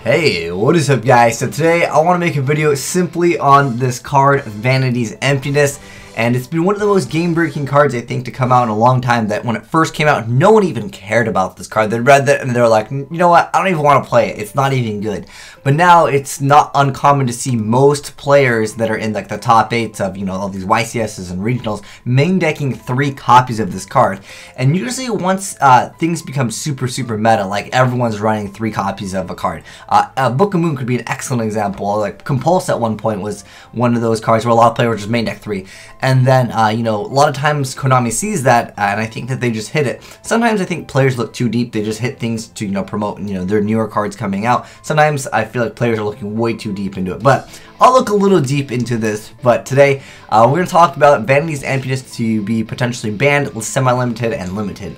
Hey, what is up guys? So today I want to make a video simply on this card, Vanity's Emptiness. And it's been one of the most game-breaking cards I think to come out in a long time, that when it first came out, no one even cared about this card. They read that and they're like, you know what, I don't even want to play it. It's not even good. But now it's not uncommon to see most players that are in like the top 8s of, you know, all these YCSs and regionals main decking 3 copies of this card. And usually once things become super meta, like everyone's running 3 copies of a card. Book of Moon could be an excellent example. Like Compulse at one point was one of those cards where a lot of players just main deck 3. And then, you know, a lot of times Konami sees that, and I think that they just hit it. Sometimes I think players look too deep. They just hit things to, you know, promote, you know, their newer cards coming out. Sometimes I feel like players are looking way too deep into it. But I'll look a little deep into this. But today, we're going to talk about Vanity's Emptiness to be potentially banned, semi-limited, and limited.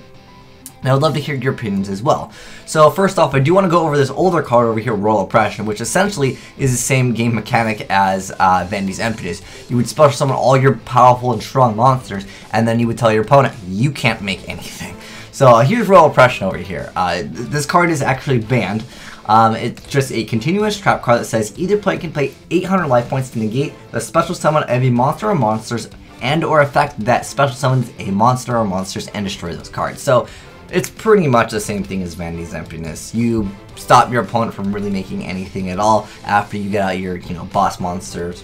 And I would love to hear your opinions as well. So first off, I do want to go over this older card over here, Royal Oppression, which essentially is the same game mechanic as Vanity's Emptiness. You would special summon all your powerful and strong monsters, and then you would tell your opponent, you can't make anything. So here's Royal Oppression over here. This card is actually banned. It's just a continuous trap card that says either player can play 800 life points to negate the special summon of a monster or monsters and or effect that special summons a monster or monsters and destroy those cards. So it's pretty much the same thing as Vanity's Emptiness. You stop your opponent from really making anything at all after you get out your, you know, boss monsters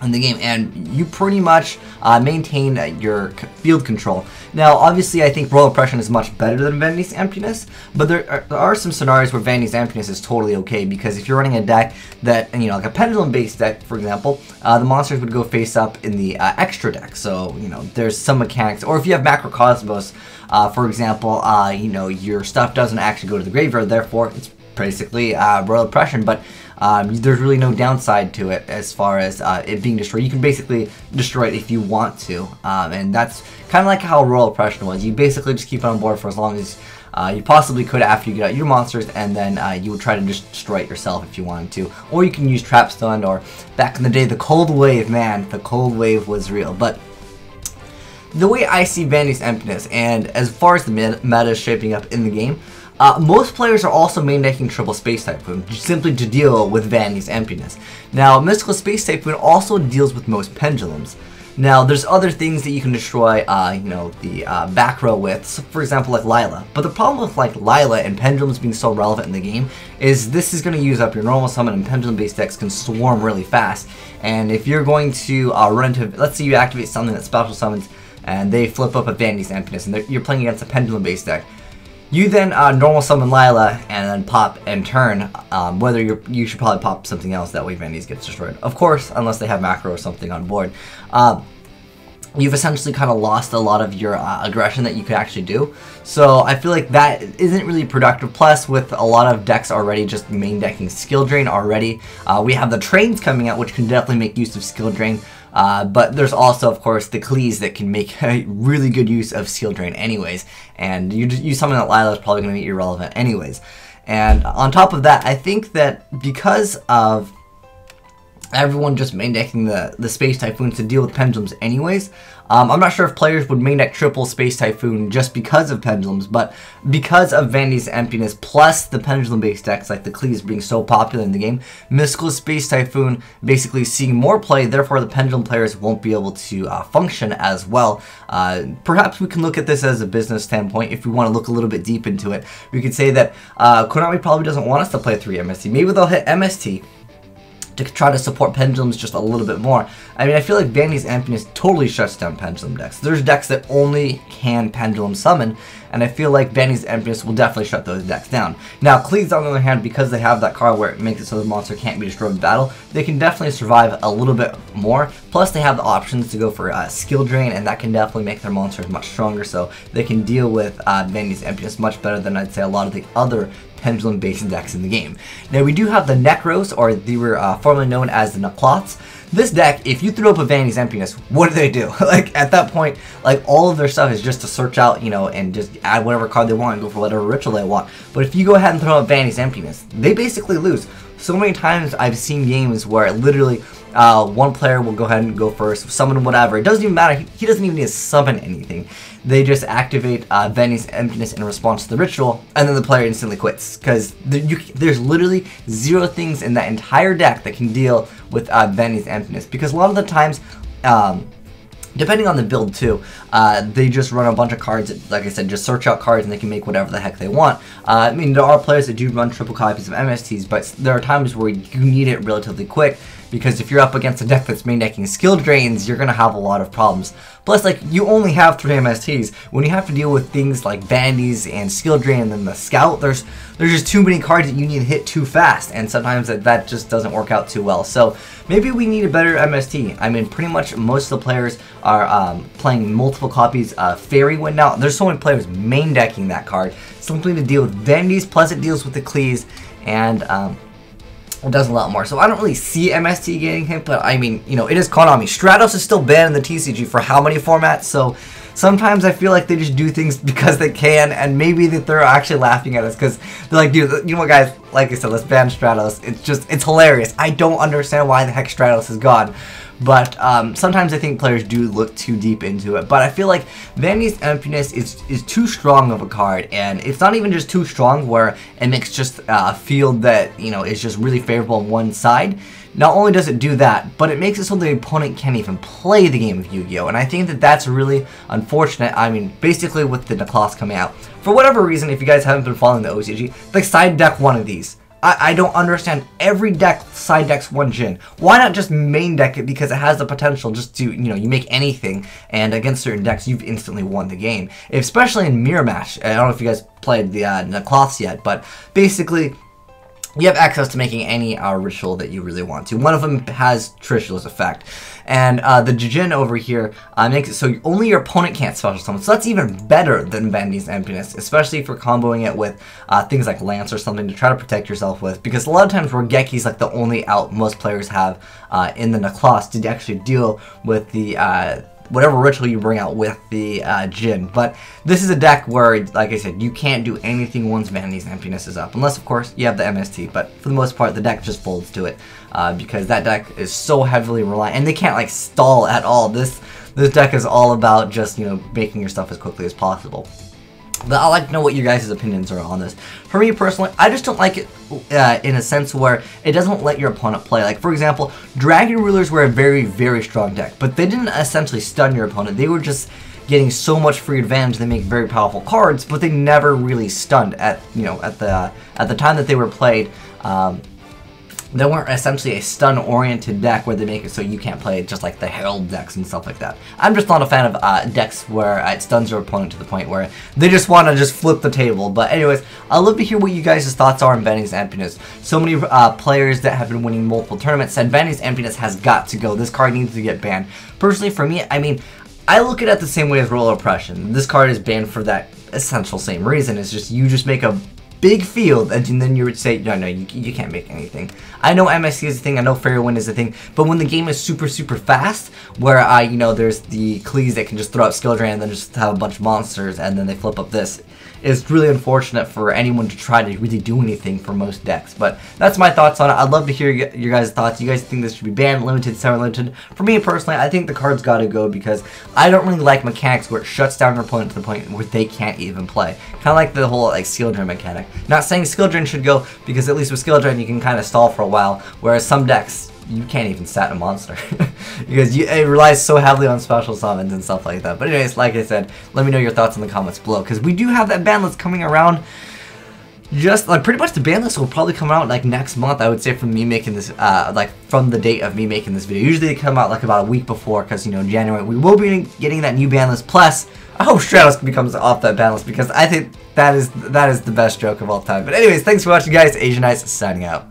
in the game, and you pretty much maintain your field control. Now, obviously, I think Royal Oppression is much better than Vanity's Emptiness, but there are some scenarios where Vanity's Emptiness is totally okay, because if you're running a deck that, you know, like a pendulum-based deck, for example, the monsters would go face up in the extra deck. So, you know, there's some mechanics. Or if you have Macrocosmos, for example, you know, your stuff doesn't actually go to the graveyard, therefore it's basically Royal Oppression, but there's really no downside to it as far as it being destroyed. You can basically destroy it if you want to, and that's kind of like how Royal Oppression was. You basically just keep it on board for as long as you possibly could after you get out your monsters, and then you would try to just destroy it yourself if you wanted to. Or you can use Trap Stun, or back in the day, the Cold Wave, man, the Cold Wave was real. But the way I see Vanity's Emptiness, and as far as the meta is shaping up in the game, most players are also main decking Triple Space Typhoon, simply to deal with Vanity's Emptiness. Now, Mystical Space Typhoon also deals with most pendulums. Now, there's other things that you can destroy, you know, the back row with, so for example, like Lila. But the problem with, like, Lila and pendulums being so relevant in the game is this is going to use up your normal summon, and pendulum-based decks can swarm really fast. And if you're going to run into, let's say you activate something that special summons, and they flip up a Vanity's Emptiness, and you're playing against a pendulum-based deck. You then normal summon Lila and then pop and turn, whether you should probably pop something else, that way Vanity's gets destroyed. Of course, unless they have macro or something on board. You've essentially kind of lost a lot of your aggression that you could actually do. So I feel like that isn't really productive. Plus, with a lot of decks already just main decking Skill Drain already, we have the trains coming out, which can definitely make use of Skill Drain. But there's also, of course, the Cleese that can make a really good use of Skill Drain anyways. And you use something that Lila is probably going to be irrelevant anyways. And on top of that, I think that because of everyone just main decking the Space Typhoon to deal with pendulums anyways, I'm not sure if players would main deck triple Space Typhoon just because of pendulums, but because of Vanity's Emptiness plus the pendulum based decks like the Cleese being so popular in the game, Mystical Space Typhoon basically seeing more play, therefore the pendulum players won't be able to function as well. Perhaps we can look at this as a business standpoint. If we want to look a little bit deep into it, we could say that Konami probably doesn't want us to play 3 MST. Maybe they'll hit MST to try to support pendulums just a little bit more. I mean, I feel like Vanity's Emptiness totally shuts down pendulum decks. There's decks that only can pendulum summon, and I feel like Vanity's Emptiness will definitely shut those decks down. Now, Cleese, on the other hand, because they have that card where it makes it so the monster can't be destroyed in battle, they can definitely survive a little bit more. Plus, they have the options to go for Skill Drain, and that can definitely make their monsters much stronger, so they can deal with Vanity's Emptiness much better than I'd say a lot of the other pendulum-based decks in the game. Now, we do have the Necros, or they were formerly known as the Naklots. this deck, if you threw up a Vanity's Emptiness, what do? Like, at that point, like, all of their stuff is just to search out, you know, and just add whatever card they want and go for whatever ritual they want. But if you go ahead and throw up Vanity's Emptiness, they basically lose. So many times I've seen games where literally one player will go ahead and go first, summon whatever. It doesn't even matter. He doesn't even need to summon anything. They just activate Vanity's Emptiness in response to the ritual, and then the player instantly quits. Because there's literally 0 things in that entire deck that can deal with Vanity's Emptiness. Because a lot of the times, depending on the build too, they just run a bunch of cards that, like I said, just search out cards and they can make whatever the heck they want. I mean, there are players that do run triple copies of MSTs, but there are times where you need it relatively quick, because if you're up against a deck that's main decking skill drains, you're going to have a lot of problems. Plus, like, you only have 3 MSTs. When you have to deal with things like Vanities and skill drain and then the scout, there's just too many cards that you need to hit too fast, and sometimes that just doesn't work out too well. So maybe we need a better MST. I mean, pretty much most of the players are playing multiple copies of Fairy Wind now. There's so many players main decking that card, something to deal with Vanities, plus it deals with the Cleese, and it does a lot more. So I don't really see MST getting hit, but I mean, you know, it is Konami. Stratos is still banned in the TCG for how many formats? So sometimes I feel like they just do things because they can, and maybe that they're actually laughing at us because they're like, dude, you know what, guys, like I said, let's ban Stratos. It's hilarious. I don't understand why the heck Stratos is gone. But sometimes I think players do look too deep into it. But I feel like Vanity's Emptiness is too strong of a card, and it's not even just too strong where it makes just a field that, you know, is just really favorable on one side. Not only does it do that, but it makes it so the opponent can't even play the game of Yu-Gi-Oh! And I think that that's really unfortunate. I mean, basically with the Necklace coming out, for whatever reason, if you guys haven't been following the OCG, like, side deck one of these. I don't understand. Every deck side decks one Jin. Why not just main deck it, because it has the potential just to, you know, you make anything, and against certain decks you've instantly won the game. Especially in Mirror Match. I don't know if you guys played the Necklace yet, but basically you have access to making any ritual that you really want to. One of them has Trishula's effect. And the Jin over here makes it so only your opponent can't special summon. So that's even better than Vanity's Emptiness, especially if you're comboing it with things like Lance or something to try to protect yourself with. Because a lot of times Geki's like the only out most players have in the Necklace to actually deal with the whatever ritual you bring out with the Jin. But this is a deck where, like I said, you can't do anything once Vanity's Emptiness is up. Unless, of course, you have the MST. But for the most part, the deck just folds to it. Because that deck is so heavily reliant. And they can't, like, stall at all. This deck is all about just, you know, making your stuff as quickly as possible. But I'd like to know what your guys' opinions are on this. For me personally, I just don't like it in a sense where it doesn't let your opponent play. Like, for example, Dragon Rulers were a very, very strong deck, but they didn't essentially stun your opponent. They were just getting so much free advantage. They make very powerful cards, but they never really stunned at, you know, at the time that they were played. They weren't essentially a stun-oriented deck where they make it so you can't play it, just like the Herald decks and stuff like that. I'm just not a fan of decks where it stuns your opponent to the point where they just want to just flip the table. But anyways, I'd love to hear what you guys' thoughts are on Vanity's Emptiness. So many players that have been winning multiple tournaments said Vanity's Emptiness has got to go. This card needs to get banned. Personally, for me, I mean, I look at it the same way as Royal Oppression. This card is banned for that essential same reason. It's just you just make a big field, and then you would say, no, you can't make anything. I know MSC is a thing, I know Fairy Wind is a thing, but when the game is super, super fast, where, you know, there's the Cleese that can just throw out Skill Drain and then just have a bunch of monsters, and then they flip up this, it's really unfortunate for anyone to try to really do anything for most decks. But that's my thoughts on it. I'd love to hear your guys' thoughts. You guys think this should be banned, limited, semi-limited? For me personally, I think the card's gotta go because I don't really like mechanics where it shuts down your opponent to the point where they can't even play. Kind of like the whole like Skill Drain mechanic. Not saying Skill Drain should go, because at least with Skill Drain you can kind of stall for a while, whereas some decks you can't even sat a monster because it relies so heavily on special summons and stuff like that. But anyways, like I said, let me know your thoughts in the comments below, because we do have that ban list coming around. Just like pretty much the ban list will probably come out like next month, I would say, from me making this like from the date of me making this video. Usually they come out like about a week before, because you know, in January we will be getting that new ban list. Plus I hope Stratos becomes off that ban list, because I think that is the best joke of all time. But anyways, thanks for watching, guys. Asian Ice signing out.